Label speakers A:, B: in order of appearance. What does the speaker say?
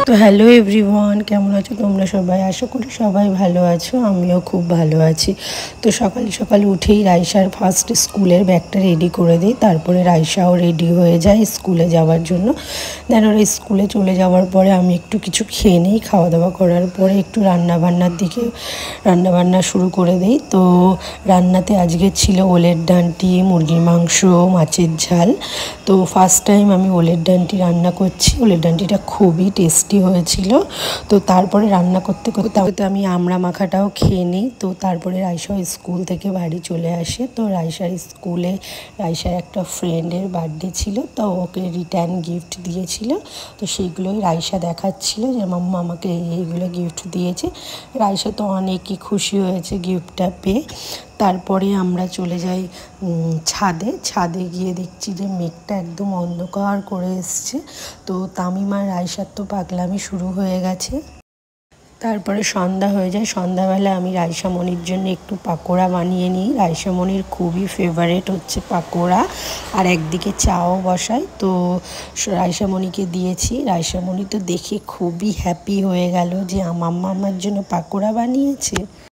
A: তো hello everyone, কেমন আছো তোমরা সবাই? আশা করি সবাই ভালো আছো, আমিও খুব ভালো আছি। তো সকাল সকাল উঠেই রাইসার ফার্স্ট স্কুলের ব্যাগটা রেডি করে দিই, তারপরে রাইসাও রেডি হয়ে যায় স্কুলে যাওয়ার জন্য। দেন ওরা স্কুলে চলে যাওয়ার পরে আমি একটু কিছু খেয়ে নিই। খাওয়া দাওয়া করার পরে একটু রান্নাবান্না শুরু করে দিই। তো রান্নাতে আজকে ছিল ওলের ডাঁটি, মুরগির মাংস, মাছের ঝাল। তো ফার্স্ট টাইম আমি ওলের ডাঁটি রান্না করছি। ওলের ডাঁটিটা খুবই টেস্টি হয়েছিল। তো তারপরে রান্না করতে করতে আমি আমড়া মাখাটাও খেয়ে নিই। তো তারপরে রাইসা স্কুল থেকে বাড়ি চলে আসে। তো রাইসার স্কুলে রাইসার একটা ফ্রেন্ডের বার্থডে ছিল, তো ওকে রিটার্ন গিফট দিয়েছিল। তো সেইগুলোই রাইসা দেখাচ্ছিল যে মাম্মা আমাকে এইগুলো গিফট দিয়েছে। রাইসা তো অনেকই খুশি হয়েছে গিফটটা পেয়ে। তারপরে আমরা চলে যাই ছাদে গিয়ে দেখছি যে মেঘটা একদম অন্ধকার করে এসছে। তো তামিম আর রাইসার তো পাগলামি শুরু হয়ে গেছে। তারপরে সন্ধ্যা হয়ে যায়। সন্ধ্যাবেলা আমি রাইসামণির জন্য একটু পাকোড়া বানিয়ে নিই। রাইসামণির খুবই ফেভারেট হচ্ছে পাকোড়া, আর একদিকে চাও বসাই। তো রাইসামণিকে দিয়েছি। রাইসামণি তো দেখে খুবই হ্যাপি হয়ে গেল যে মাম্মা আমার জন্য পাকোড়া বানিয়েছে।